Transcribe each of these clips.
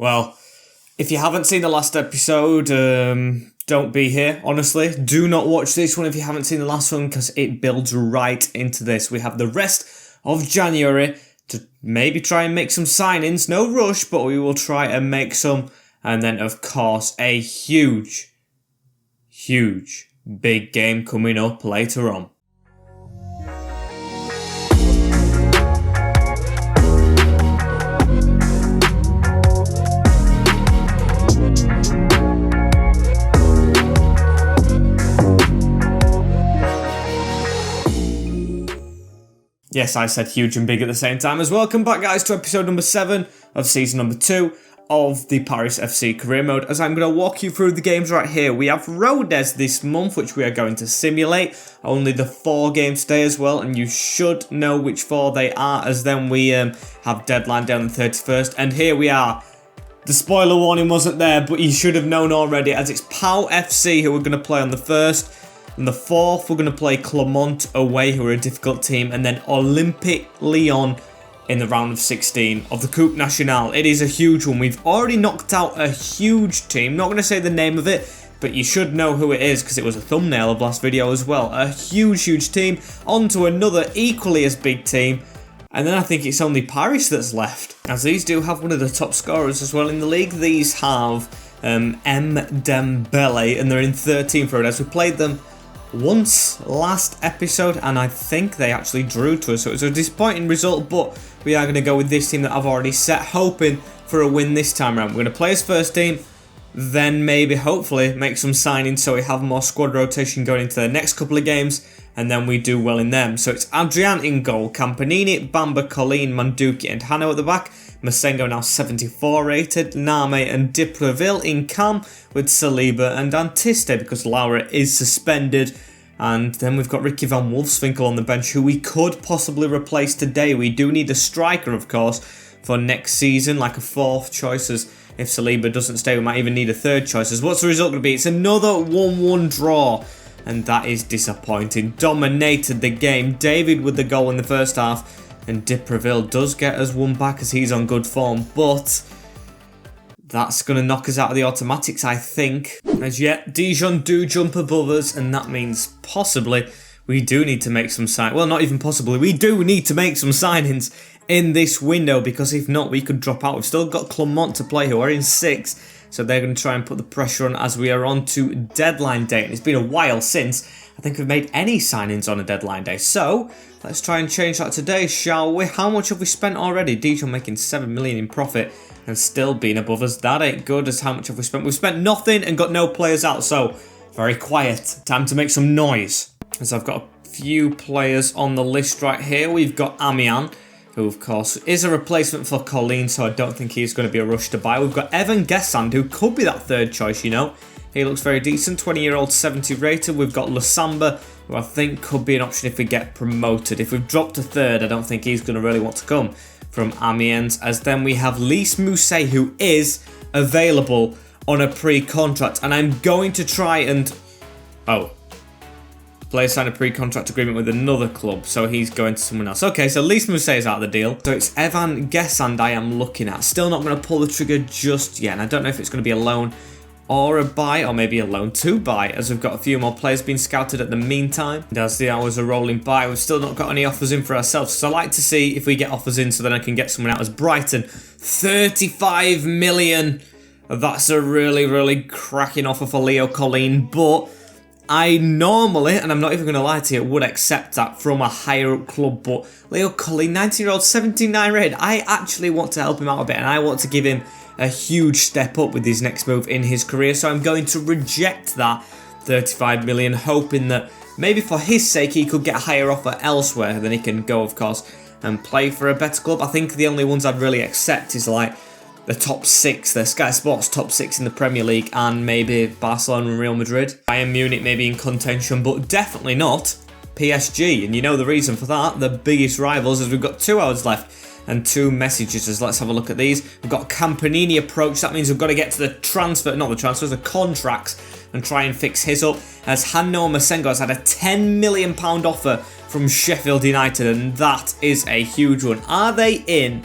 Well, if you haven't seen the last episode, don't be here, honestly. Do not watch this one if you haven't seen the last one, because it builds right into this. We have the rest of January to maybe try and make some signings. No rush, but we will try and make some. And then, of course, a huge, big game coming up later on. Yes, I said huge and big at the same time as well. Welcome back, guys, to episode number 7 of season number 2 of the Paris FC career mode, as I'm going to walk you through the games right here. We have Rodez this month, which we are going to simulate. Only the 4 games today as well, and you should know which 4 they are, as then we have deadline down the 31st. And here we are. The spoiler warning wasn't there, but you should have known already, as it's Pau FC who we're going to play on the 1st. And the 4th, we're going to play Clermont away, who are a difficult team, and then Olympique Lyon in the round of 16 of the Coupe Nationale. It is a huge one. We've already knocked out a huge team. Not going to say the name of it, but you should know who it is because it was a thumbnail of last video as well. A huge team. On to another equally as big team. And then I think it's only Paris that's left, as these do have one of the top scorers as well in the league. These have M. Dembele, and they're in 13th for it, as we played them once last episode, and I think they actually drew to us, so it was a disappointing result, but we are going to go with this team that I've already set, hoping for a win this time around. We're going to play as first team, then maybe, hopefully, make some signings so we have more squad rotation going into the next couple of games, and then we do well in them. So it's Adrian in goal, Campanini, Bamba, Colleen, Manduki and Hano at the back, Masengo now 74 rated, Name and Dipreville in cam with Saliba and Antiste because Laura is suspended. And then we've got Ricky van Wolfswinkel on the bench, who we could possibly replace today. We do need a striker, of course, for next season, like a 4th choice, as if Saliba doesn't stay, we might even need a 3rd choice. As what's the result going to be? It's another 1-1 draw, and that is disappointing. Dominated the game. David with the goal in the first half. And Dipreville does get us one back as he's on good form, but that's going to knock us out of the automatics, I think. As yet, Dijon do jump above us, and that means possibly we do need to make some signings. Well, not even possibly, we do need to make some signings in this window, because if not, we could drop out. We've still got Clermont to play, who are in 6th, so they're going to try and put the pressure on as we are on to deadline day. And it's been a while since I think we've made any signings on a deadline day, so let's try and change that today, shall we? How much have we spent already? Dijon making 7 million in profit and still being above us. That ain't good. As how much have we spent? We've spent nothing and got no players out, so very quiet. Time to make some noise. As I've got a few players on the list right here. We've got Amiens, who of course is a replacement for Colleen, so I don't think he's going to be a rush to buy. We've got Evan Gessand, who could be that 3rd choice, you know. He looks very decent, 20-year-old, 70 rated. We've got Lusamba, who I think could be an option if we get promoted. If we've dropped to 3rd, I don't think he's going to really want to come from Amiens. As then we have Lys Mousset, who is available on a pre-contract. And I'm going to try and... player signed a pre-contract agreement with another club, so he's going to someone else. Okay, so Lys Mousset is out of the deal. So it's Evan Gessand I am looking at. Still not going to pull the trigger just yet. And I don't know if it's going to be a loan or a buy, or maybe a loan to buy, as we've got a few more players being scouted at the meantime. And as the hours are rolling by, we've still not got any offers in for ourselves, so I like to see if we get offers in so then I can get someone out. As Brighton, 35 million. That's a really cracking offer for Leo Colleen, but I normally, and I'm not even going to lie to you, would accept that from a higher up club. But Leo Colleen, 19-year-old, 79 rated, I actually want to help him out a bit, and I want to give him a huge step up with his next move in his career, so I'm going to reject that 35 million, hoping that maybe for his sake he could get a higher offer elsewhere, then he can go, of course, and play for a better club. I think the only ones I'd really accept is like the top 6, the Sky Sports top 6 in the Premier League, and maybe Barcelona and Real Madrid. Bayern Munich maybe in contention, but definitely not PSG, and you know the reason for that. The biggest rivals, as we've got 2 hours left and 2 messages. As let's have a look at these. We've got Campanini approach. That means we've got to get to the contracts, and try and fix his up. As Hanno Masengo has had a £10 million offer from Sheffield United, and that is a huge one. Are they in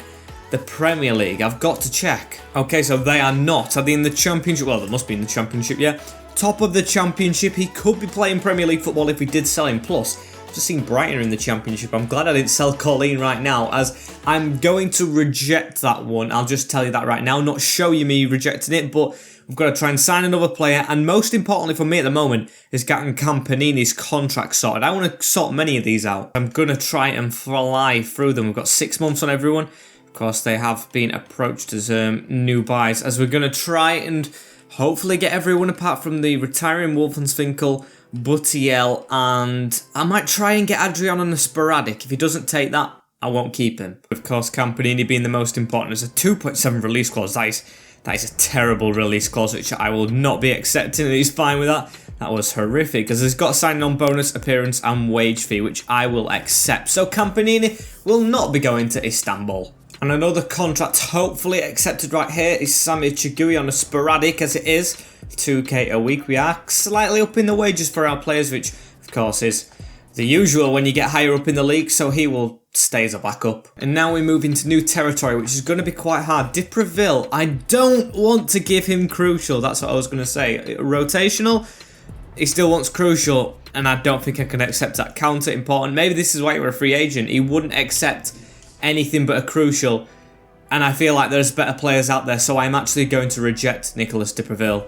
the Premier League. I've got to check. Okay, so they are not. Are they in the Championship? Well, they must be in the Championship, yeah. Top of the Championship. He could be playing Premier League football if we did sell him. Plus, I've just seen Brighton in the Championship. I'm glad I didn't sell Colleen right now, as I'm going to reject that one. I'll just tell you that right now. Not show you me rejecting it, but we've got to try and sign another player. And most importantly for me at the moment is getting Campanini's contract sorted. I want to sort many of these out. I'm going to try and fly through them. We've got 6 months on everyone. Of course, they have been approached as new buys, as we're going to try and hopefully get everyone apart from the retiring Wolfenswinkel, Butiel, and I might try and get Adrian on a sporadic. If he doesn't take that, I won't keep him. Of course, Campanini being the most important. There's a 2.7 release clause. That is a terrible release clause, which I will not be accepting, and he's fine with that. That was horrific, because he's got signing on bonus, appearance, and wage fee, which I will accept. So Campanini will not be going to Istanbul. And another contract hopefully accepted right here is Sami Chigui on a sporadic, as it is 2k a week. We are slightly up in the wages for our players, which of course is the usual when you get higher up in the league, so he will stay as a backup. And now we move into new territory, which is going to be quite hard. Dipraville, I don't want to give him crucial. That's what I was going to say. Rotational, he still wants crucial, and I don't think I can accept that. Counter important. Maybe this is why you were a free agent. He wouldn't accept anything but a crucial, and I feel like there's better players out there, so I'm actually going to reject Nicolas Dipraville.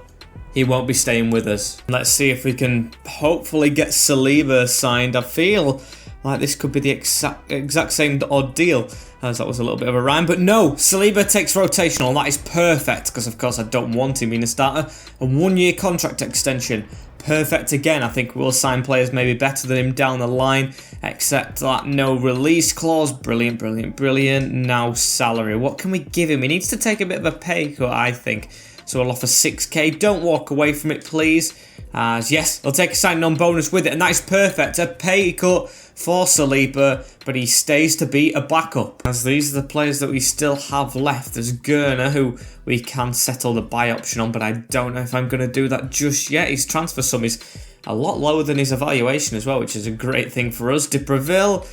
He won't be staying with us. Let's see if we can hopefully get Saliba signed. I feel like this could be the exact same odd deal, as that was a little bit of a rhyme, but no, Saliba takes rotational. That is perfect, because of course I don't want him being a starter. A 1-year contract extension. Perfect again. I think we'll sign players maybe better than him down the line, except that no release clause. Brilliant, brilliant, brilliant. Now salary. What can we give him? He needs to take a bit of a pay cut, I think. So we'll offer 6k. Don't walk away from it, please. As yes, I'll take a signing on bonus with it, and that is perfect. A pay cut for Saliba, but he stays to be a backup. As these are the players that we still have left. There's Gurner, who we can settle the buy option on, but I don't know if I'm going to do that just yet. His transfer sum is a lot lower than his evaluation as well, which is a great thing for us. Dipraville,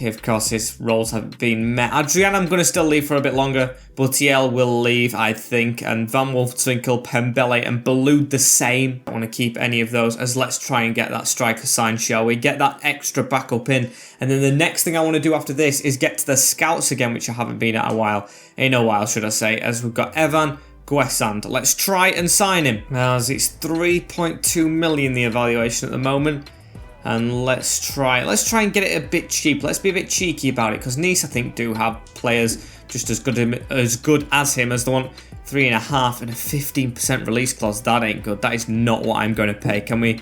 of course, his roles have been met. Adrian, I'm going to still leave for a bit longer. Butiel will leave, I think. And Van Wolfswinkel, Pembele, and Balud the same. I don't want to keep any of those, as let's try and get that striker signed, shall we? Get that extra backup in. And then the next thing I want to do after this is get to the scouts again, which I haven't been at in a while, should I say, as we've got Evan Guessand. Let's try and sign him, as it's 3.2 million the evaluation at the moment. And let's try and get it a bit cheap. Let's be a bit cheeky about it, because Nice, I think, do have players just as good as him, as the one 3.5 and a 15% release clause. That ain't good. That is not what I'm going to pay. Can we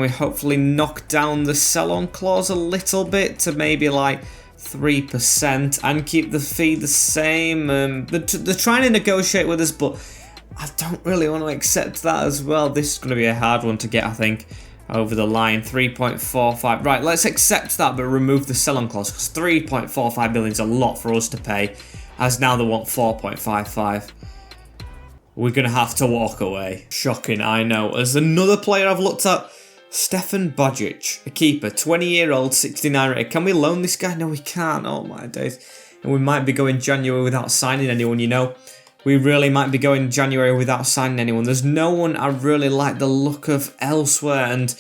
hopefully knock down the sell-on clause a little bit to maybe like 3% and keep the fee the same? They're trying to negotiate with us, but I don't really want to accept that as well. This is going to be a hard one to get, I think, over the line. 3.45. Right, let's accept that, but remove the sell-on clause, because 3.45 million is a lot for us to pay, as now they want 4.55. We're going to have to walk away. Shocking, I know. As another player I've looked at, Stefan Bojic, a keeper, 20-year-old, 69 rated. Can we loan this guy? No, we can't. Oh my days. And we might be going January without signing anyone, you know. We really might be going January without signing anyone. There's no one I really like the look of elsewhere, and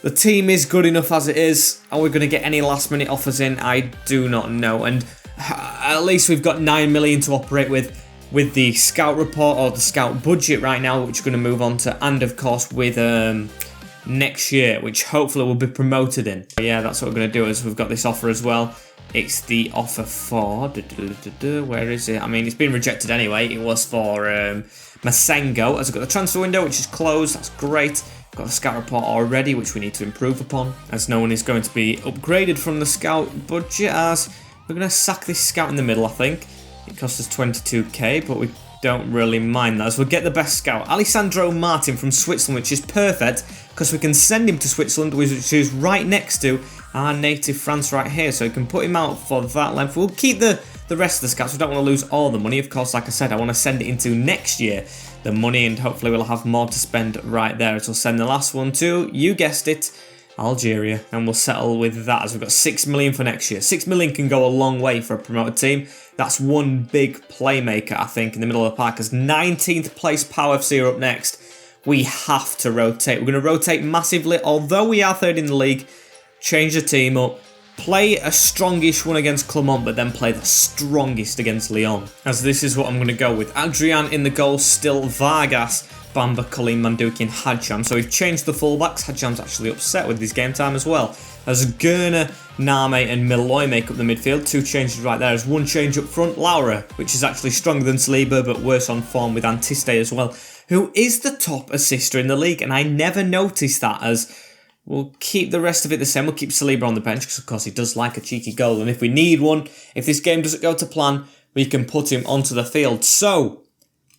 the team is good enough as it is. Are we going to get any last-minute offers in? I do not know. And at least we've got 9 million to operate with the scout report, or the scout budget right now, which we're going to move on to, and of course with next year, which hopefully will be promoted in. But yeah, that's what we're going to do, is we've got this offer as well. It's the offer for... where is it? I mean, it's been rejected anyway. It was for Masengo, as I've got the transfer window, which is closed. That's great. Got the scout report already, which we need to improve upon, as no one is going to be upgraded from the scout budget, as we're going to sack this scout in the middle, I think. It costs us 22k, but we don't really mind that, as we'll get the best scout. Alessandro Martin from Switzerland, which is perfect, because we can send him to Switzerland, which is right next to our native France right here, so we can put him out for that length. We'll keep the rest of the scouts. We don't want to lose all the money. Of course, like I said, I want to send it into next year, the money, and hopefully we'll have more to spend right there. So we'll send the last one to, you guessed it, Algeria, and we'll settle with that as we've got 6 million for next year. 6 million can go a long way for a promoted team. That's one big playmaker, I think, in the middle of the pack, as 19th place Power FC are up next. We have to rotate. We're going to rotate massively, although we are third in the league. Change the team up. Play a strongish one against Clermont, but then play the strongest against Lyon. As this is what I'm going to go with. Adrian in the goal, still Vargas, Bamba, Colleen, Manduki and Hadjam. So we've changed the fullbacks. Hadjam's actually upset with his game time as well. As Gurner, Name and Milloy make up the midfield. 2 changes right there. There's 1 change up front. Laura, which is actually stronger than Saliba, but worse on form with Antiste as well, who is the top assister in the league. And I never noticed that, as we'll keep the rest of it the same. We'll keep Saliba on the bench because, of course, he does like a cheeky goal. And if we need one, if this game doesn't go to plan, we can put him onto the field. So,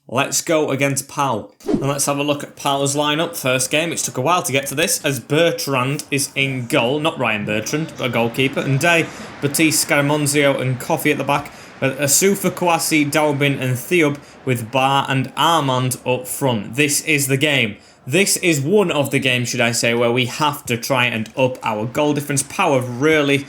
let's go against Pau. And let's have a look at Pau's lineup. First game, it took a while to get to this, as Bertrand is in goal. Not Ryan Bertrand, but a goalkeeper. And Day, Batiste, Scaramonzio and Coffee at the back. Asufa, Kouassi, Daubin and Theob with Bar and Armand up front. This is the game. This is one of the games, should I say, where we have to try and up our goal difference. Pau have really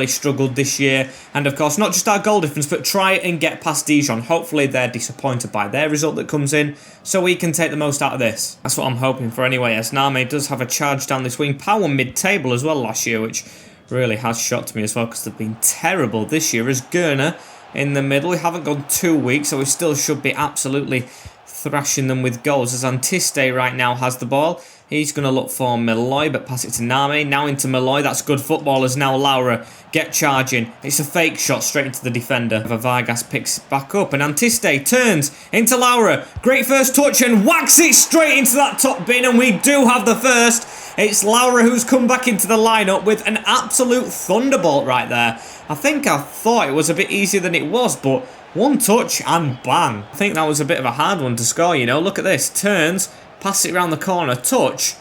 struggled this year. And of course, not just our goal difference, but try and get past Dijon. Hopefully they're disappointed by their result that comes in, so we can take the most out of this. That's what I'm hoping for anyway, as Name does have a charge down this wing. Pau were mid-table as well last year, which really has shocked me as well, because they've been terrible this year. As Gurner in the middle, we haven't gone 2 weeks, so we still should be absolutely thrashing them with goals, as Antiste right now has the ball. He's going to look for Milloy, but pass it to Name. Now into Milloy. That's good football, as now Laura get charging. It's a fake shot straight into the defender. Vargas picks it back up, and Antiste turns into Laura. Great first touch and whacks it straight into that top bin, and we do have the first. It's Laura who's come back into the lineup with an absolute thunderbolt right there. I thought it was a bit easier than it was, but one touch and bang. I think that was a bit of a hard one to score, you know. Look at this. Turns, pass it around the corner, touch,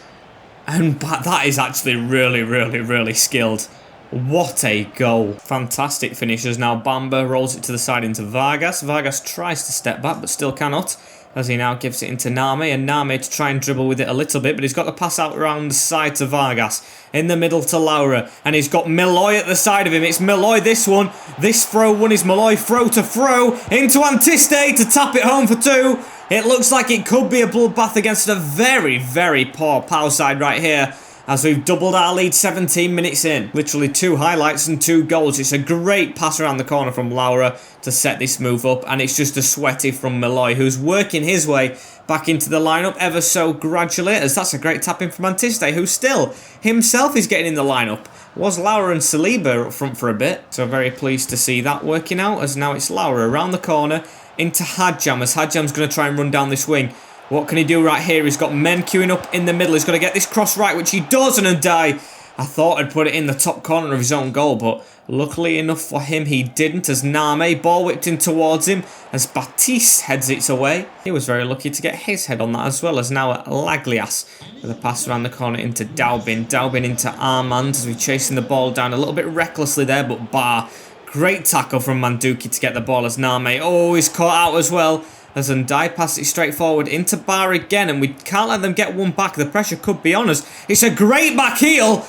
and that is actually really skilled. What a goal. Fantastic finishes. Now Bamba rolls it to the side into Vargas. Vargas tries to step back, but still cannot, as he now gives it into Name, and Name to try and dribble with it a little bit, but he's got the pass out around the side to Vargas. In the middle to Laura, and he's got Milloy at the side of him. It's Milloy this one. This throw one is Milloy. Throw to throw into Antiste to tap it home for 2. It looks like it could be a bloodbath against a very poor Pau side right here, as we've doubled our lead 17 minutes in. Literally 2 highlights and 2 goals. It's a great pass around the corner from Laura to set this move up, and it's just a sweaty from Milloy, who's working his way back into the lineup ever so gradually, as that's a great tap in from Antiste, who still himself is getting in the lineup. Was Laura and Saliba up front for a bit, so very pleased to see that working out, as now it's Laura around the corner into Hadjam, as Hadjam's going to try and run down this wing. What can he do right here? He's got men queuing up in the middle. He's got to get this cross right, which he does, and Ndai, I thought I'd put it in the top corner of his own goal, but luckily enough for him, he didn't, as Name ball whipped in towards him, as Batiste heads it away. He was very lucky to get his head on that as well, as now Laglias with a pass around the corner into Daubin. Daubin into Armand, as we're chasing the ball down a little bit recklessly there, but Bar. Great tackle from Manduki to get the ball, as Name, oh, he's caught out as well. As Ndai passes it straight forward into Bar again, and we can't let them get one back. The pressure could be on us. It's a great back heel,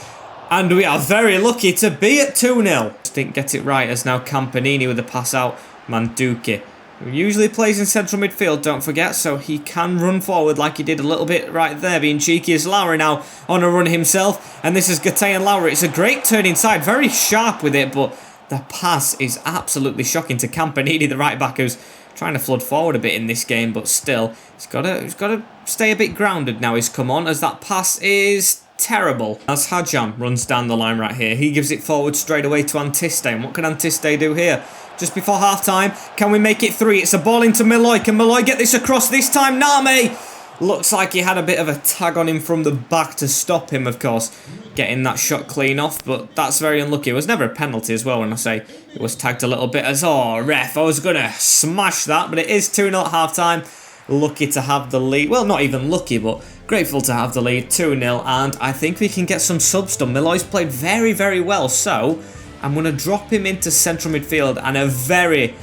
and we are very lucky to be at 2-0. Just didn't get it right, as now Campanini with the pass out. Manduki, who usually plays in central midfield, don't forget, so he can run forward like he did a little bit right there, being cheeky, as Laura now on a run himself. And this is Gatay and Laura. It's a great turn inside, very sharp with it, but the pass is absolutely shocking to Campanini, the right back, who's trying to flood forward a bit in this game, but still, he's got to stay a bit grounded now. He's come on, as that pass is terrible. As Hadjam runs down the line right here, he gives it forward straight away to Antiste. And what can Antiste do here? Just before half-time, can we make it 3? It's a ball into Milloy. Can Milloy get this across this time? Name! Looks like he had a bit of a tag on him from the back to stop him, of course, getting that shot clean off, but that's very unlucky. It was never a penalty as well when I say it was tagged a little bit, as, oh, ref, I was going to smash that, but it is 2-0 at half-time. Lucky to have the lead. Well, not even lucky, but grateful to have the lead, 2-0, and I think we can get some subs done. Milloy's played very well, so I'm going to drop him into central midfield, and a very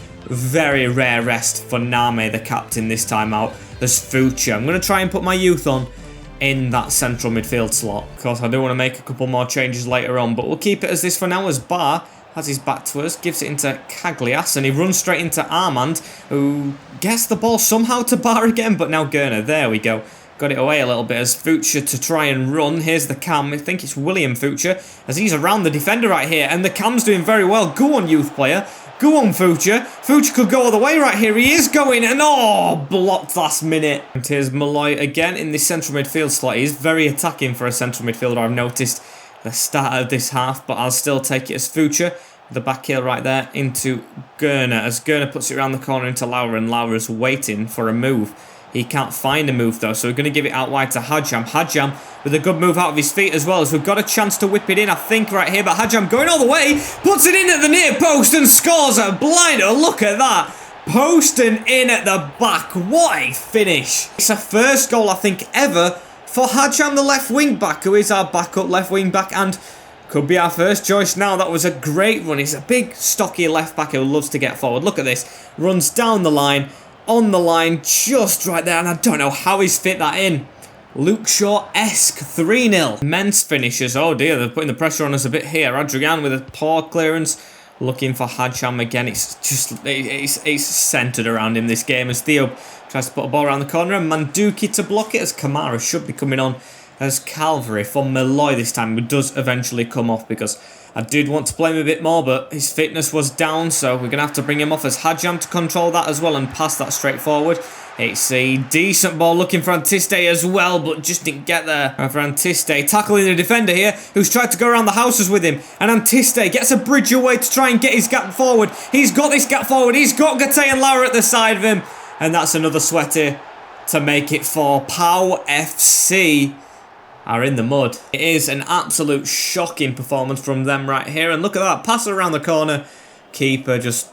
rare rest for Name, the captain, this time out. There's Fucha. I'm going to try and put my youth on in that central midfield slot. Of course, I do want to make a couple more changes later on, but we'll keep it as this for now, as Bar has his back to us, gives it into Caglias, and he runs straight into Armand, who gets the ball somehow to Bar again, but now Gurner, there we go. Got it away a little bit as Fuchsia to try and run. Here's the cam. I think it's William Fuchsia, as he's around the defender right here, and the cam's doing very well. Go on, youth player. Go on, Fuchsia. Fuchsia could go all the way right here. He is going, and oh, blocked last minute. And here's Malloy again in the central midfield slot. He's very attacking for a central midfielder, I've noticed the start of this half, but I'll still take it as Fuchsia. The back heel right there into Gurner, as Gurner puts it around the corner into Laura, and Laura's waiting for a move. He can't find a move though, so we're going to give it out wide to Hadjam. Hadjam with a good move out of his feet as well, as we've got a chance to whip it in, I think, right here. But Hadjam going all the way, puts it in at the near post and scores a blinder. Look at that. Post and in at the back. What a finish. It's a first goal, I think, ever for Hadjam, the left wing back, who is our backup left wing back and could be our first choice now. That was a great run. He's a big, stocky left back who loves to get forward. Look at this. Runs down the line. On the line, just right there, and I don't know how he's fit that in. Luke Shaw-esque 3-0. Immense finishes. Oh dear, they're putting the pressure on us a bit here. Adrian with a poor clearance, looking for Hadjam again. It's just, it's centered around him, this game, as Theo tries to put a ball around the corner, and Manduki to block it, as Kamara should be coming on as Calvary for Malloy this time, but does eventually come off because I did want to play him a bit more, but his fitness was down, so we're going to have to bring him off as Hadjam to control that as well and pass that straight forward. It's a decent ball looking for Antiste as well, but just didn't get there. For Antiste, tackling the defender here, who's tried to go around the houses with him. And Antiste gets a bridge away to try and get his gap forward. He's got this gap forward. He's got Gate and Laura at the side of him. And that's another sweater to make it for Pau FC. Are in the mud. It is an absolute shocking performance from them right here, and look at that, pass around the corner, keeper just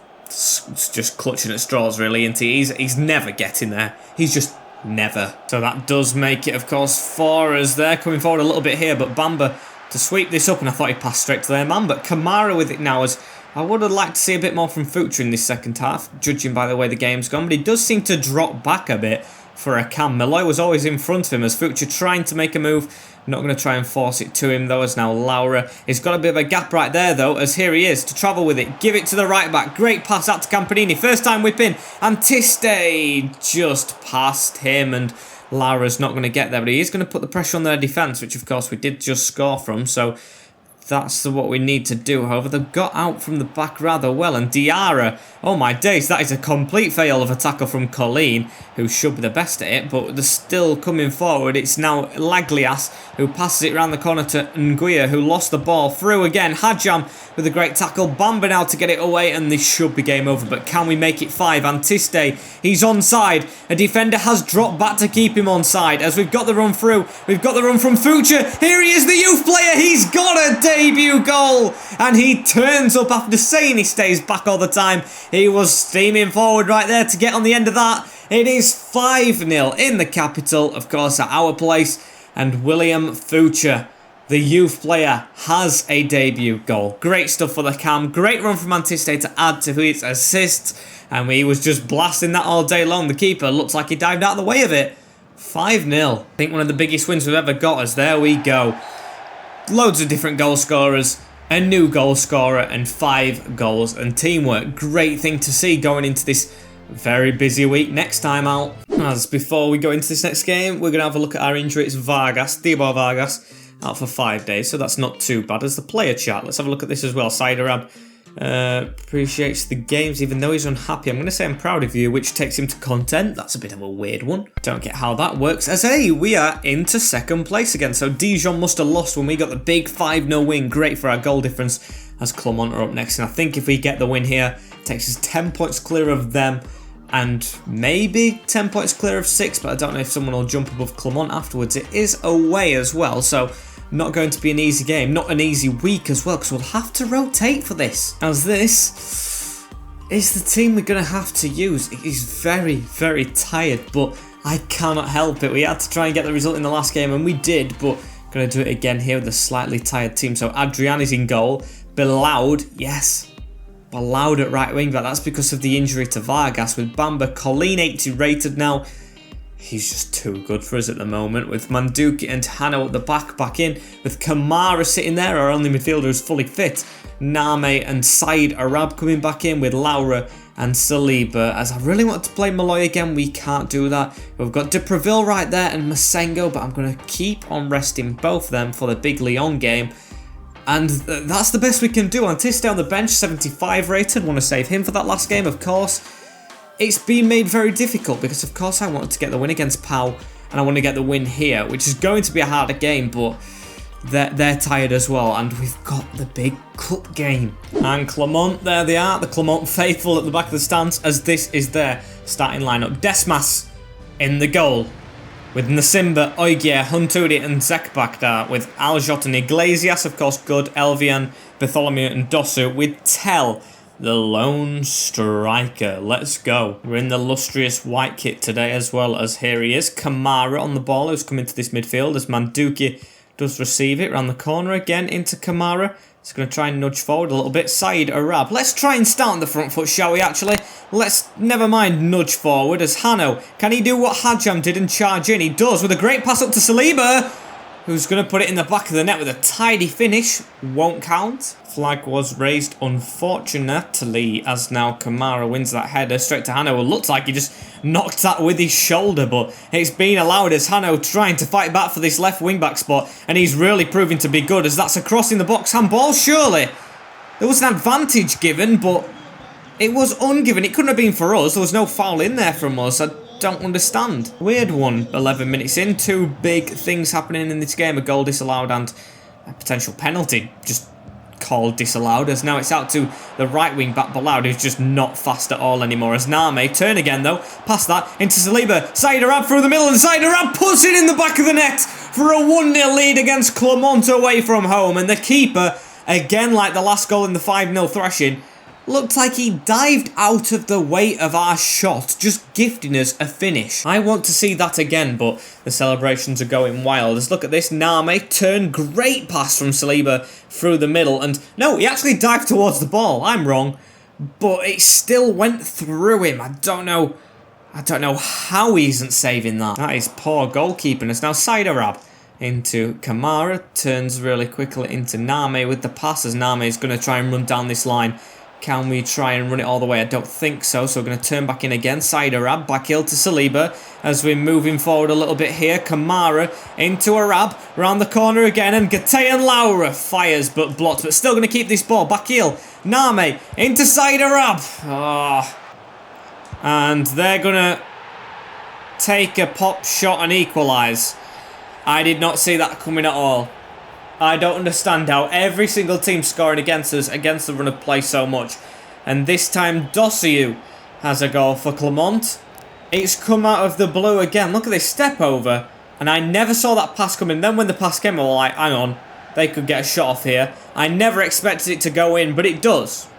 clutching at straws really, and he's never getting there. He's just never. So that does make it, of course, for us there, coming forward a little bit here, but Bamba to sweep this up, and I thought he passed straight to their man, but Kamara with it now, as I would have liked to see a bit more from Fuchsia in this second half, judging by the way the game's gone, but he does seem to drop back a bit for a cam. Malloy was always in front of him, as Fuchsia trying to make a move. Not going to try and force it to him though, as now Laura. He's got a bit of a gap right there though, as here he is to travel with it. Give it to the right back. Great pass out to Campanini. First time whipping. Antiste just past him, and Laura's not going to get there, but he is going to put the pressure on their defence, which of course we did just score from, so that's what we need to do. However, they've got out from the back rather well, and Diarra, oh my days, that is a complete fail of a tackle from Colleen, who should be the best at it, but they're still coming forward. It's now Laglias who passes it around the corner to Nguia, who lost the ball through again. Hadjam with a great tackle. Bamba now to get it away, and this should be game over, but can we make it 5? Antiste, he's onside. A defender has dropped back to keep him onside, as we've got the run through. We've got the run from Fuchsia. Here he is, the youth player. He's got a debut goal, and he turns up after saying he stays back all the time. He was steaming forward right there to get on the end of that. It is 5-0 in the capital, of course, at our place, and William Fuchsia, the youth player, has a debut goal. Great stuff for the cam. Great run from Antiste to add to his assists, and he was just blasting that all day long. The keeper looks like he dived out of the way of it. 5-0. I think one of the biggest wins we've ever got, as there we go. Loads of different goal scorers, a new goal scorer, and 5 goals and teamwork. Great thing to see going into this very busy week next time out. As before we go into this next game, we're going to have a look at our injury. It's Vargas, Thibaut Vargas, out for 5 days, so that's not too bad. As the player chart, let's have a look at this as well. Saidarab appreciates the games even though he's unhappy. I'm going to say I'm proud of you, which takes him to content. That's a bit of a weird one. Don't get how that works. As hey, we are into second place again. So Dijon must have lost when we got the big 5-0 win. Great for our goal difference, as Clermont are up next. And I think if we get the win here, it takes us 10 points clear of them, and maybe 10 points clear of 6, but I don't know if someone will jump above Clermont afterwards. It is away as well, so not going to be an easy game, not an easy week as well, because we'll have to rotate for this, as this is the team we're going to have to use. It is very, very tired, but I cannot help it. We had to try and get the result in the last game, and we did, but going to do it again here with a slightly tired team. So Adrian is in goal. Beloud, yes, Beloud at right wing back. That's because of the injury to Vargas, with Bamba. Colleen 80 rated now. He's just too good for us at the moment, with Mandzukic and Hano at the back in, with Kamara sitting there, our only midfielder who's fully fit. Name and Said Arab coming back in with Laura and Saliba. As I really want to play Malloy again, we can't do that. We've got Depreville right there and Masengo, but I'm going to keep on resting both of them for the big Lyon game. And that's the best we can do. Antiste on the bench, 75 rated. Want to save him for that last game, of course. It's been made very difficult because, of course, I wanted to get the win against Pau, and I want to get the win here, which is going to be a harder game, but they're tired as well, and we've got the big cup game. And Clermont, there they are, the Clermont faithful at the back of the stands, as this is their starting lineup. Desmas in the goal, with Nasimba, Ogier, Huntudi and Zekbakdar, with Aljot and Iglesias, of course, good, Elvian, Bartholomew and Dosu, with Tell, the lone striker. Let's go. We're in the lustrous white kit today, as well as here he is, Kamara on the ball, who's come into this midfield as Mandzukic does receive it around the corner again into Kamara. He's going to try and nudge forward a little bit. Said Arab. Let's try and start on the front foot, shall we, actually? Let's never mind nudge forward as Hano. Can he do what Hadjam did and charge in? He does, with a great pass up to Saliba, who's going to put it in the back of the net with a tidy finish. Won't count. Flag was raised, unfortunately, as now Kamara wins that header straight to Hano. It looks like he just knocked that with his shoulder, but it's been allowed as Hano trying to fight back for this left wing-back spot, and he's really proving to be good, as that's a cross in the box. Handball, surely. There was an advantage given, but it was ungiven. It couldn't have been for us. There was no foul in there from us. I don't understand. Weird one, 11 minutes in. Two big things happening in this game. A goal disallowed and a potential penalty just called disallowed, as now it's out to the right wing back Ballard, who's just not fast at all anymore, as Name turn again though, past that into Saliba, Said Arab through the middle, and Said Arab puts it in the back of the net for a 1-0 lead against Clermont away from home. And the keeper, again like the last goal in the 5-0 thrashing, looked like he dived out of the weight of our shot, just gifting us a finish. I want to see that again, but the celebrations are going wild. Let's look at this. Name turn, great pass from Saliba through the middle, and no, he actually dived towards the ball. I'm wrong, but it still went through him. I don't know how he isn't saving that. That is poor goalkeeping. It's now Said Arab into Kamara, turns really quickly into Name with the pass, as Name is going to try and run down this line. Can we try and run it all the way? I don't think so. So we're going to turn back in again. Said Arab, back heel to Saliba as we're moving forward a little bit here. Kamara into Arab, around the corner again. And Gatay and Laura fires but blocked. But still going to keep this ball. Back heel. Name into Said Arab. Oh. And they're going to take a pop shot and equalise. I did not see that coming at all. I don't understand how every single team scoring against us, against the run of play so much. And this time Dossiu has a goal for Clermont. It's come out of the blue again. Look at this step over. And I never saw that pass coming. Then when the pass came, I was like, hang on, they could get a shot off here. I never expected it to go in, but it does.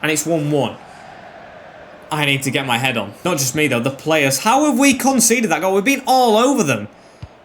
And it's 1-1. I need to get my head on. Not just me though, the players. How have we conceded that goal? We've been all over them.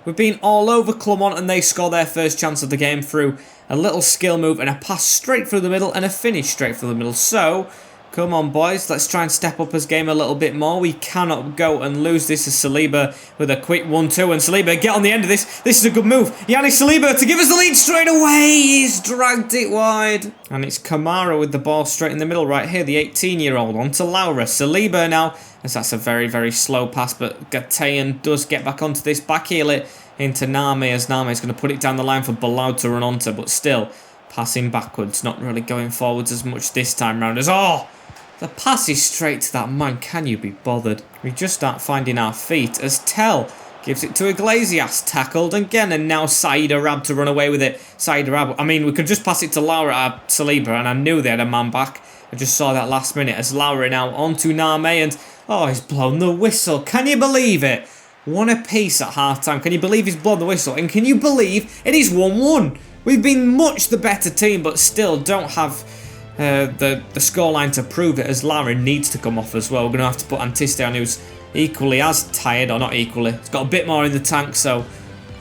We've been all over Clermont, and they score their first chance of the game through a little skill move and a pass straight through the middle and a finish straight through the middle. So, come on boys, let's try and step up his game a little bit more. We cannot go and lose this as Saliba with a quick 1-2, and Saliba get on the end of this. This is a good move. Yannis Saliba to give us the lead straight away. He's dragged it wide. And it's Kamara with the ball straight in the middle right here, the 18-year-old. On to Laura. Saliba now, as that's a very, very slow pass, but Gatayan does get back onto this, back heel it into Name, as Name is going to put it down the line for Ballard to run onto, but still passing backwards, not really going forwards as much this time round as, oh, the pass is straight to that man. Can you be bothered? We just start finding our feet as Tell gives it to Iglesias, tackled again, and now Said Arab to run away with it. Said Arab, I mean, we could just pass it to Laura Saliba, and I knew they had a man back. I just saw that last minute as Laura now onto Name, and oh, he's blown the whistle. Can you believe it? 1 apiece at half-time. Can you believe he's blown the whistle? And can you believe it is 1-1? We've been much the better team, but still don't have the scoreline to prove it, as Lara needs to come off as well. We're going to have to put Antiste on, who's equally as tired, or not equally. He's got a bit more in the tank, so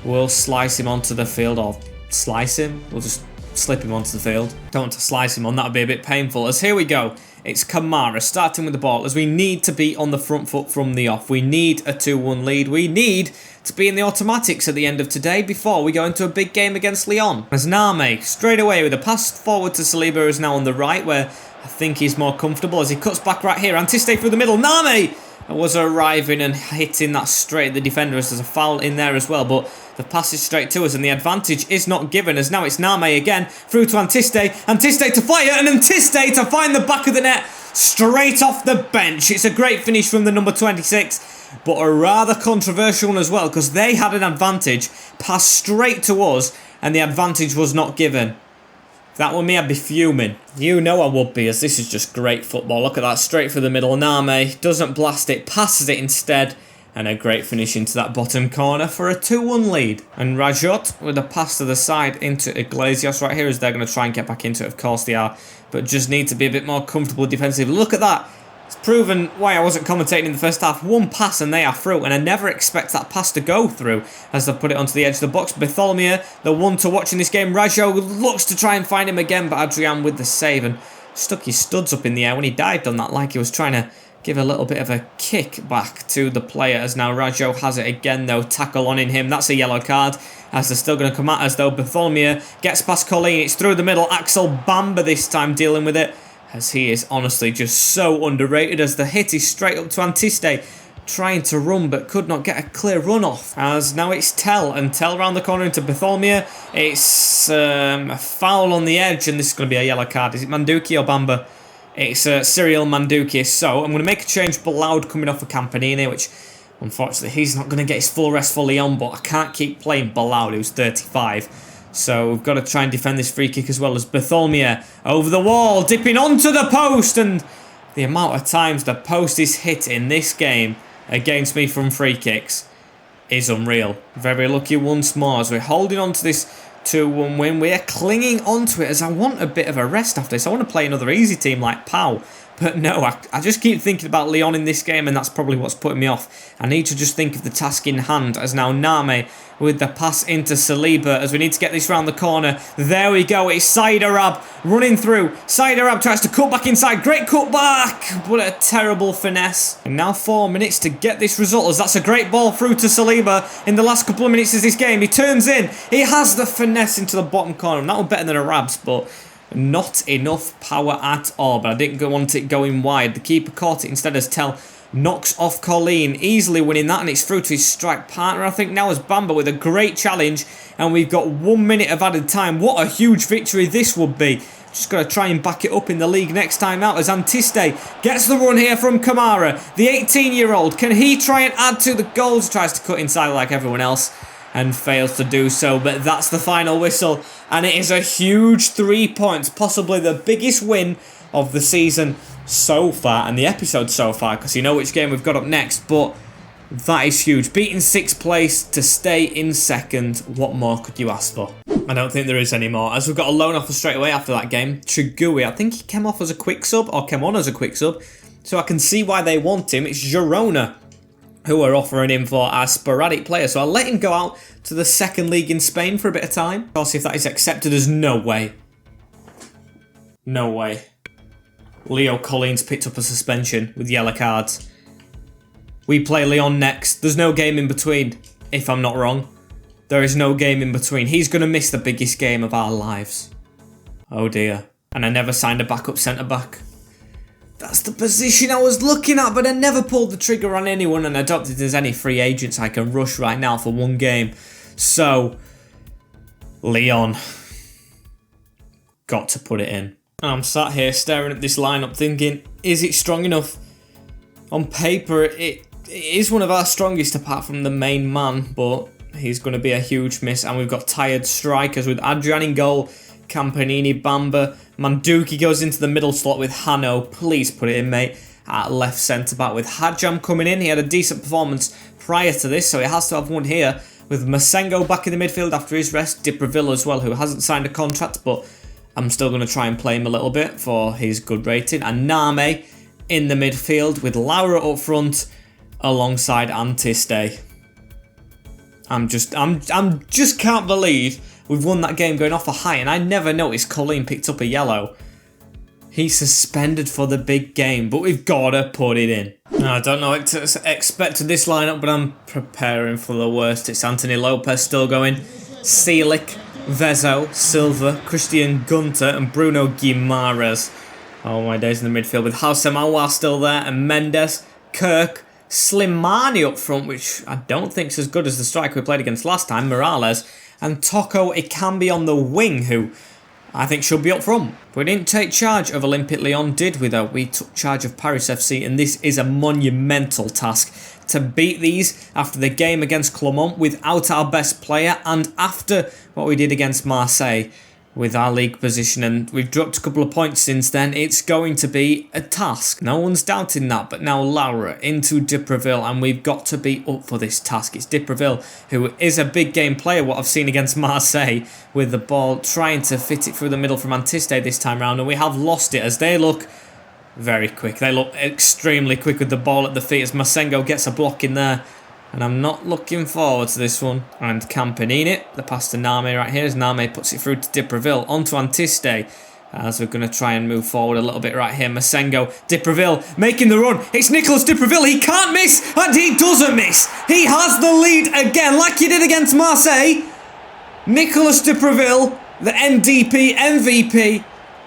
we'll slice him onto the field, or slice him. We'll just slip him onto the field. Don't want to slice him on, that would be a bit painful. As here we go It's Kamara starting with the ball as we need to be on the front foot from the off. We need a 2-1 lead. We need to be in the automatics at the end of today before we go into a big game against Lyon. As Name straight away with a pass forward to Saliba, who is now on the right where I think he's more comfortable as he cuts back right here. Antiste through the middle. Name was arriving and hitting that straight at the defender as there's a foul in there as well, but the pass is straight to us and the advantage is not given as now it's Name again through to Antiste. Antiste to fire and Antiste to find the back of the net straight off the bench. It's a great finish from the number 26, but a rather controversial one as well because they had an advantage, passed straight to us and the advantage was not given. If that were me, I'd be fuming. You know I would be, as this is just great football. Look at that, straight through the middle. Name doesn't blast it, passes it instead. And a great finish into that bottom corner for a 2-1 lead. And Rajot with a pass to the side into Iglesias right here as they're going to try and get back into it. Of course they are, but just need to be a bit more comfortable defensively. Look at that. It's proven why I wasn't commentating in the first half. One pass and they are through, and I never expect that pass to go through as they put it onto the edge of the box. Bartholomew, the one to watch in this game. Rajo looks to try and find him again, but Adrian with the save and stuck his studs up in the air when he dived on that like he was trying to give a little bit of a kick back to the player as now Rajo has it again though. Tackle on in him. That's a yellow card as they're still going to come at us though. Bartholomew gets past Colleen. It's through the middle. Axel Bamba this time dealing with it, as he is honestly just so underrated as the hit is straight up to Antiste, trying to run but could not get a clear run off. As now it's Tell, and Tell round the corner into Bartholomew. It's a foul on the edge and this is going to be a yellow card. Is it Manduki or Bamba? It's Cyril Manduki. So I'm going to make a change. Baloud coming off for Campanini, which unfortunately he's not going to get his full rest fully on, but I can't keep playing Baloud, who's 35. So we've got to try and defend this free kick as well as Bartholomew over the wall, dipping onto the post. And the amount of times the post is hit in this game against me from free kicks is unreal. Very lucky once more as we're holding on to this 2-1 win. We are clinging onto it as I want a bit of a rest after this. I want to play another easy team like Pau. But no, I just keep thinking about Lyon in this game and that's probably what's putting me off. I need to just think of the task in hand as now Name with the pass into Saliba as we need to get this round the corner. There we go, it's Said Arab running through. Said Arab tries to cut back inside. Great cut back, but a terrible finesse. And now 4 minutes to get this result as that's a great ball through to Saliba in the last couple of minutes of this game. He turns in, he has the finesse into the bottom corner. And that was better than Arab's, but not enough power at all, but I didn't want it going wide. The keeper caught it instead as Tell knocks off Colleen, easily winning that, and it's through to his strike partner. I think now is Bamba with a great challenge, and we've got 1 minute of added time. What a huge victory this would be. Just got to try and back it up in the league next time out as Antiste gets the run here from Kamara, the 18-year-old. Can he try and add to the goals? Tries to cut inside like everyone else and fails to do so, but that's the final whistle, and it is a huge 3 points, possibly the biggest win of the season so far and the episode so far, because you know which game we've got up next, but that is huge. Beating 6th place to stay in 2nd, what more could you ask for? I don't think there is any more, as we've got a loan offer straight away after that game. Chigui, I think he came off as a quick sub, or came on as a quick sub, so I can see why they want him. It's Girona who are offering him for a sporadic player. So I'll let him go out to the 2nd league in Spain for a bit of time. Of course, if that is accepted, there's no way. No way. Leo Collins picked up a suspension with yellow cards. We play Lyon next. There's no game in between, if I'm not wrong. There is no game in between. He's going to miss the biggest game of our lives. Oh dear. And I never signed a backup centre-back. That's the position I was looking at, but I never pulled the trigger on anyone, and I don't think there's any free agents I can rush right now for one game. So, Lyon. Got to put it in. And I'm sat here staring at this lineup thinking, is it strong enough? On paper, it is one of our strongest apart from the main man, but he's going to be a huge miss. And we've got tired strikers with Adrian in goal, Campanini, Bamba. Manduki goes into the middle slot with Hano. Please put it in, mate. At left centre-back with Hadjam coming in. He had a decent performance prior to this, so he has to have one here. With Masengo back in the midfield after his rest. Dipraville as well, who hasn't signed a contract, but I'm still going to try and play him a little bit for his good rating. And Name in the midfield with Laura up front alongside Antiste. I'm just can't believe we've won that game going off a high, and I never noticed Colleen picked up a yellow. He's suspended for the big game, but we've got to put it in. I don't know what to expect with this lineup, but I'm preparing for the worst. It's Anthony Lopez still going, Selic, Vezo, Silva, Christian Gunter, and Bruno Guimaraes. Oh my days in the midfield with Houssem Aouar still there, and Mendes, Kirk, Slimani up front, which I don't think is as good as the striker we played against last time, Morales, and Toko Ekambi on the wing, who I think should be up front. We didn't take charge of Olympique Lyon, did we though? We took charge of Paris FC, and this is a monumental task. To beat these after the game against Clermont without our best player, and after what we did against Marseille with our league position, and we've dropped a couple of points since then, it's going to be a task. No one's doubting that, but now Laura into Depreville, and we've got to be up for this task. It's Depreville, who is a big game player, what I've seen against Marseille, with the ball trying to fit it through the middle from Antiste this time round, and we have lost it as they look very quick. They look extremely quick with the ball at the feet as Masengo gets a block in there. And I'm not looking forward to this one. And Campanini, the pass to Name right here as Name puts it through to Depreville, onto Antiste. As we're going to try and move forward a little bit right here. Masengo, Depreville making the run. It's Nicolas Depreville. He can't miss, and he doesn't miss. He has the lead again, like he did against Marseille. Nicolas Depreville, the NDP MVP,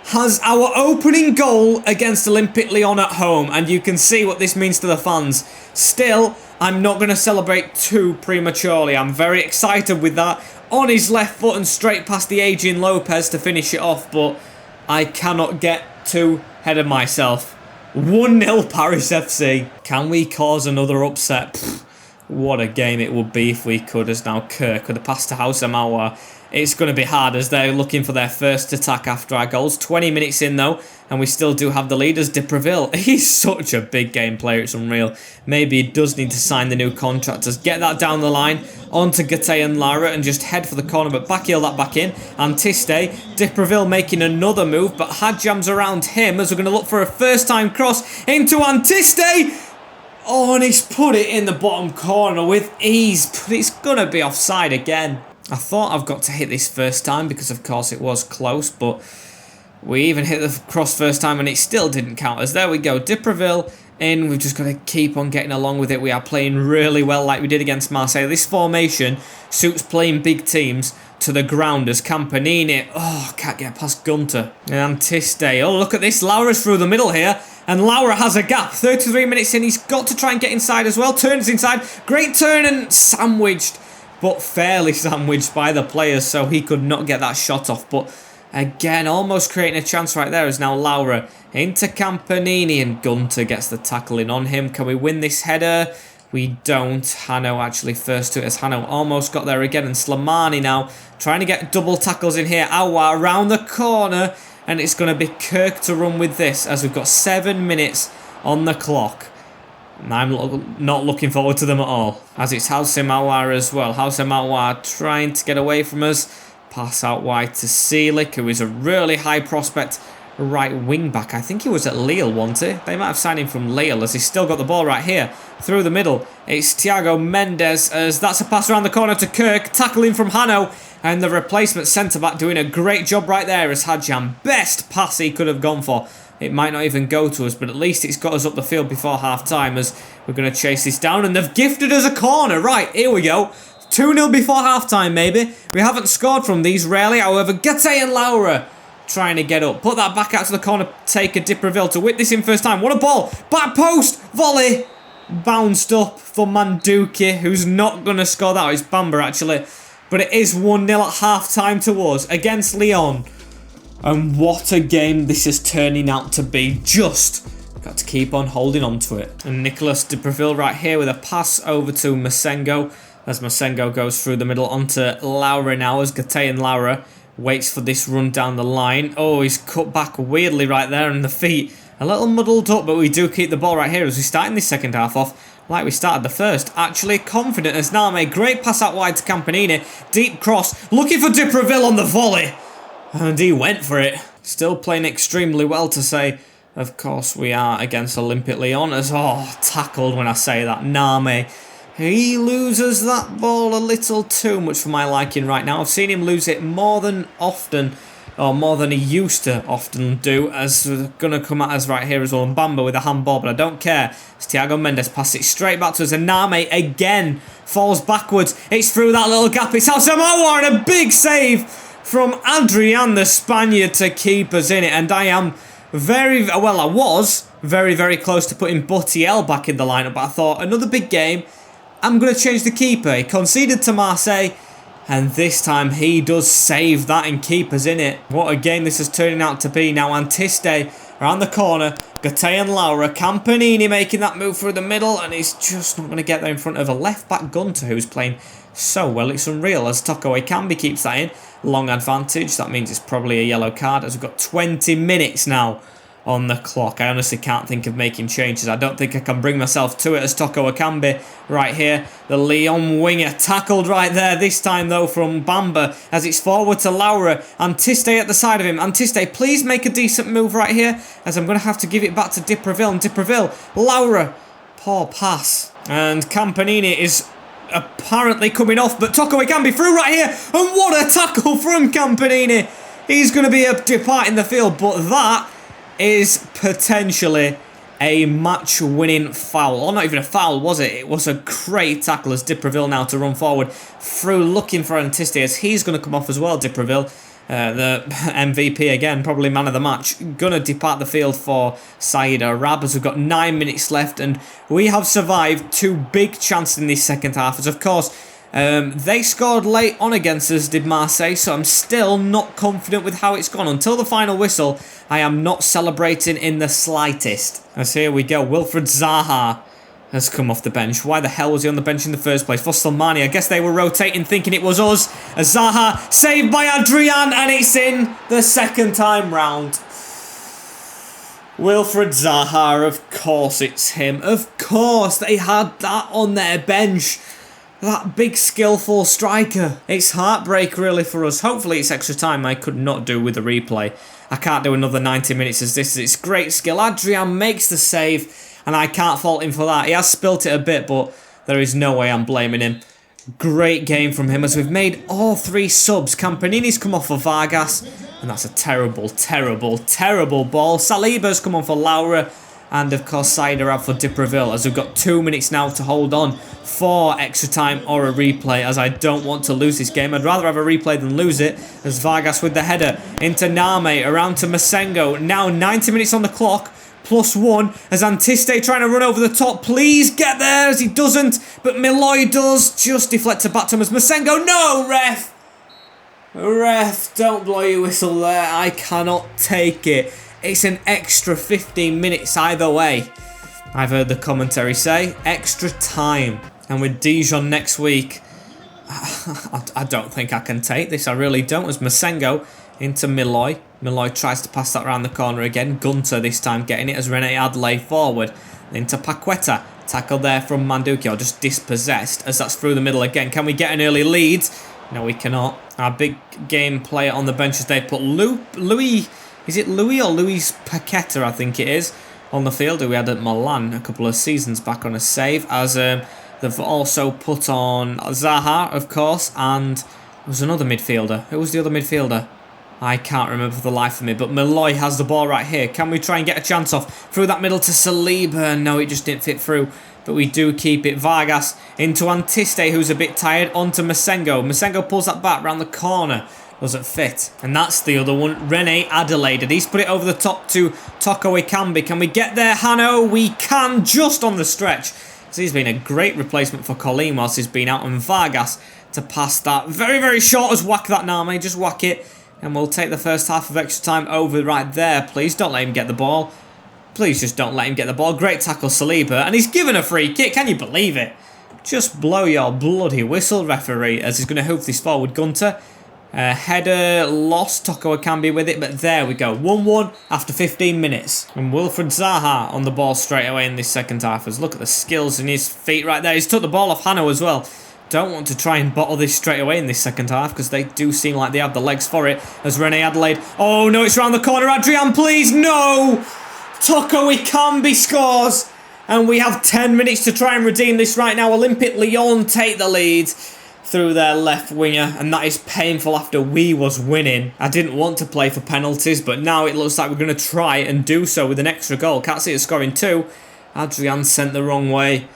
has our opening goal against Olympique Lyon at home. And you can see what this means to the fans. Still, I'm not going to celebrate too prematurely. I'm very excited with that. On his left foot and straight past the aging Lopez to finish it off, but I cannot get too ahead of myself. 1-0 Paris FC. Can we cause another upset? Pfft, what a game it would be if we could, as now Kirk with a pass to Houssem Aouar. It's going to be hard as they're looking for their first attack after our goals. 20 minutes in though, and we still do have the lead as Depreville. He's such a big game player, it's unreal. Maybe he does need to sign the new contractors. Get that down the line, onto Gate and Lara, and just head for the corner, but backheel that back in. Antiste, Depreville making another move, but Hadjam's around him as we're going to look for a first-time cross into Antiste. Oh, and he's put it in the bottom corner with ease, but it's going to be offside again. I thought I've got to hit this first time because of course it was close, but we even hit the cross first time and it still didn't count. As there we go, Depreville in. We've just got to keep on getting along with it. We are playing really well like we did against Marseille. This formation suits playing big teams to the ground as Campanini. Oh, can't get past Gunter. And Antiste. Oh, look at this. Laura's through the middle here. And Laura has a gap. 33 minutes in. He's got to try and get inside as well. Turns inside. Great turn and sandwiched. But fairly sandwiched by the players, so he could not get that shot off. But again, almost creating a chance right there is now Laura into Campanini, and Gunter gets the tackling on him. Can we win this header? We don't. Hano actually first to it as Hano almost got there again, and Slimani now trying to get double tackles in here. Aouar around the corner, and it's going to be Kirk to run with this as we've got 7 minutes on the clock. I'm not looking forward to them at all. As it's Houssem Aouar as well. Houssem Aouar trying to get away from us. Pass out wide to Selic, who is a really high prospect right wing back. I think he was at Lille, wasn't he? They might have signed him from Lille as he's still got the ball right here. Through the middle. It's Thiago Mendes as that's a pass around the corner to Kirk. Tackling from Hano. And the replacement centre-back doing a great job right there as Hadjam. Best pass he could have gone for. It might not even go to us, but at least it's got us up the field before half-time as we're going to chase this down. And they've gifted us a corner. Right, here we go. 2-0 before half-time, maybe. We haven't scored from these rarely. However, Gate and Laura trying to get up. Put that back out to the corner. Take a Depreville to whip this in first time. What a ball. Back post. Volley. Bounced up for Manduki, who's not going to score that. It's Bamba, actually. But it is 1-0 at half-time to us against Lyon. And what a game this is turning out to be. Just got to keep on holding on to it. And Nicolas Depreville right here with a pass over to Masengo. As Masengo goes through the middle onto Laura now as Gate and Laura waits for this run down the line. Oh, he's cut back weirdly right there and the feet a little muddled up, but we do keep the ball right here as we start in this second half off like we started the first. Actually confident as Name. Great pass out wide to Campanini. Deep cross. Looking for Depreville on the volley. And he went for it. Still playing extremely well to say. Of course we are against Olympique Lyon as, oh, tackled when I say that. Name. He loses that ball a little too much for my liking right now. I've seen him lose it more than often or more than he used to often do, as going to come at us right here as well. And Bamba with a handball, but I don't care. As Thiago Mendes passes it straight back to us, and Name again falls backwards. It's through that little gap. It's Samoa, and a big save from Adrian, the Spaniard, to keep us in it. And I am I was very, very close to putting Buttiel back in the lineup, but I thought, another big game, I'm going to change the keeper. He conceded to Marseille, and this time he does save that and keep us in it. What a game this is turning out to be. Now Antiste around the corner, Gattei and Laura, Campanini making that move through the middle, and he's just not going to get there in front of a left-back Gunter who's playing so well. It's unreal as Toko Ekambi keeps that in. Long advantage. That means it's probably a yellow card as we've got 20 minutes now on the clock. I honestly can't think of making changes. I don't think I can bring myself to it as Toko Ekambi right here. The Lyon winger tackled right there. This time though from Bamba as it's forward to Laura. Antiste at the side of him. Antiste, please make a decent move right here as I'm going to have to give it back to Dipraville. And Dipraville, Laura, poor pass. And Campanini is apparently coming off, but Toko Ekambi through right here, and what a tackle from Campanini. He's going to be departing the field, but that is potentially a match-winning foul. Or not even a foul, was it? It was a great tackle as Dipraville now to run forward through, looking for Antiste as he's going to come off as well, Dipraville. The MVP again, probably man of the match, gonna depart the field for Said Arab as we've got 9 minutes left, and we have survived two big chances in this second half. As of course, they scored late on against us, did Marseille, so I'm still not confident with how it's gone. Until the final whistle, I am not celebrating in the slightest. As here we go, Wilfred Zaha has come off the bench. Why the hell was he on the bench in the first place? Fostelmani, I guess they were rotating thinking it was us. As Zaha saved by Adrian, and it's in the second time round. Wilfred Zaha, of course it's him. Of course they had that on their bench. That big skillful striker. It's heartbreak really for us. Hopefully it's extra time. I could not do with the replay. I can't do another 90 minutes as this. It's great skill. Adrian makes the save. And I can't fault him for that. He has spilt it a bit, but there is no way I'm blaming him. Great game from him as we've made all three subs. Campanini's come off for Vargas. And that's a terrible, terrible, terrible ball. Saliba's come on for Laura. And of course, Said Arab for Dipraville. As we've got 2 minutes now to hold on for extra time or a replay. As I don't want to lose this game. I'd rather have a replay than lose it. As Vargas with the header into Name. Around to Masengo. Now 90 minutes on the clock. +1 as Antiste trying to run over the top. Please get there as he doesn't. But Milloy does. Just deflect to back to him as Masengo. No, ref! Ref, don't blow your whistle there. I cannot take it. It's an extra 15 minutes either way. I've heard the commentary say extra time. And with Dijon next week, I don't think I can take this. I really don't. As Masengo into Milloy. Milloy tries to pass that around the corner again. Gunter this time getting it as Rene Adelaide forward. Into Paqueta. Tackle there from Manduki, or just dispossessed as that's through the middle again. Can we get an early lead? No, we cannot. Our big game player on the bench as they put Louis, is it Louis or Louis Paqueta, I think it is, on the field, who we had at Milan a couple of seasons back on a save. As they've also put on Zaha, of course, and there was another midfielder. Who was the other midfielder? I can't remember for the life of me, but Milloy has the ball right here. Can we try and get a chance off through that middle to Saliba? No, it just didn't fit through, but we do keep it. Vargas into Antiste, who's a bit tired, onto Masengo. Masengo pulls that back round the corner. Doesn't fit. And that's the other one, Rene Adelaide. And he's put it over the top to Toko Ekambi. Can we get there, Hano? We can, just on the stretch. So he's been a great replacement for Colleen whilst he's been out. And Vargas to pass that. Very, very short as whack that Name. Just whack it. And we'll take the first half of extra time over right there. Please don't let him get the ball. Please just don't let him get the ball. Great tackle, Saliba. And he's given a free kick. Can you believe it? Just blow your bloody whistle, referee, as he's going to hoof this forward. Gunter. Header lost. Toko Ekambi with it. But there we go. 1-1 after 15 minutes. And Wilfred Zaha on the ball straight away in this second half. As look at the skills in his feet right there. He's took the ball off Hano as well. Don't want to try and bottle this straight away in this second half because they do seem like they have the legs for it. As Rene Adelaide. Oh no, it's round the corner. Adrian, please. No! Toko Ekambi scores. And we have 10 minutes to try and redeem this right now. Olympique Lyon take the lead. through their left winger, and that is painful after we was winning. I didn't want to play for penalties, but now it looks like we're going to try and do so with an extra goal. Can't see it scoring 2. Adrian sent the wrong way.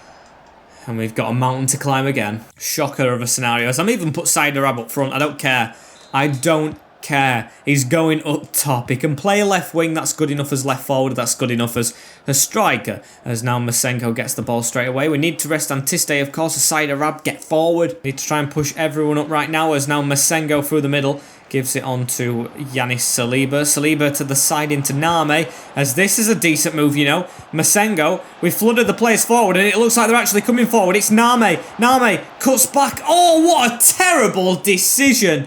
And we've got a mountain to climb again. Shocker of a scenario. I'm even put Siderab up front. I don't care. I don't care. He's going up top. He can play left wing. That's good enough as left forward. That's good enough as a striker. As now Masengo gets the ball straight away. We need to rest Antiste, of course. Siderab, get forward. Need to try and push everyone up right now. As now Masengo through the middle gives it on to Yanis Saliba. Saliba to the side into Name. As this is a decent move, you know. Masengo, we flooded the players forward and it looks like they're actually coming forward. It's Name. Name cuts back. Oh, what a terrible decision.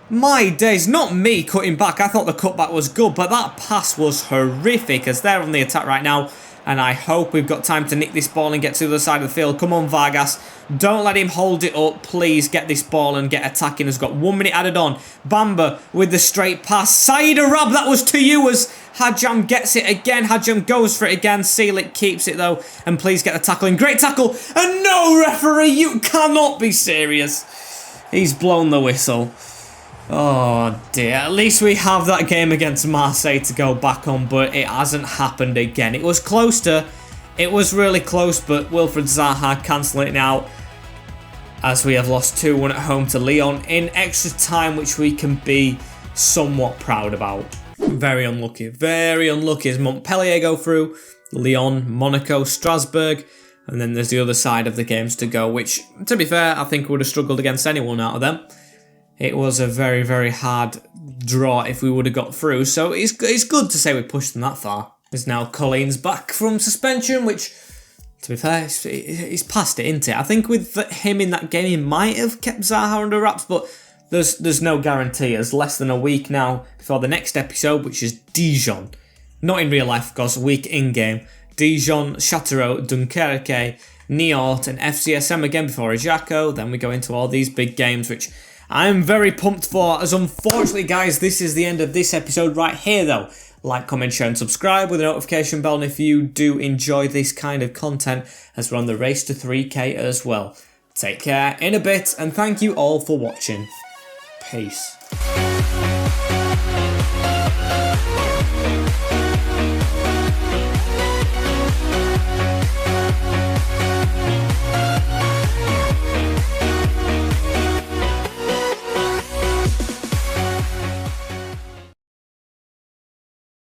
My days, not me cutting back. I thought the cutback was good, but that pass was horrific as they're on the attack right now. And I hope we've got time to nick this ball and get to the other side of the field. Come on, Vargas. Don't let him hold it up. Please get this ball and get attacking. Has got 1 minute added on. Bamba with the straight pass. Siderab, that was to you as Hajam gets it again. Hajam goes for it again. Seelick keeps it though. And please get the tackle in. Great tackle. And no, referee, you cannot be serious. He's blown the whistle. Oh dear, at least we have that game against Marseille to go back on, but it hasn't happened again. It was close to, it was really close, but Wilfried Zaha cancelling it out as we have lost 2-1 at home to Lyon in extra time, which we can be somewhat proud about. Very unlucky as Montpellier go through, Lyon, Monaco, Strasbourg, and then there's the other side of the games to go, which, to be fair, I think would have struggled against anyone out of them. It was a very, very hard draw if we would have got through. So it's good to say we pushed them that far. There's now Colleen's back from suspension, which, to be fair, he's passed it, isn't it? I think with him in that game, he might have kept Zaha under wraps, but there's no guarantee. There's less than a week now before the next episode, which is Dijon. Not in real life, of course, a week in-game. Dijon, Châteauroux, Dunkerque, Niort, and FCSM again before Ajaccio. Then we go into all these big games, which I'm very pumped for, as unfortunately, guys, this is the end of this episode right here, though. Like, comment, share, and subscribe with a notification bell, and if you do enjoy this kind of content, as we're on the race to 3K as well. Take care in a bit, and thank you all for watching. Peace.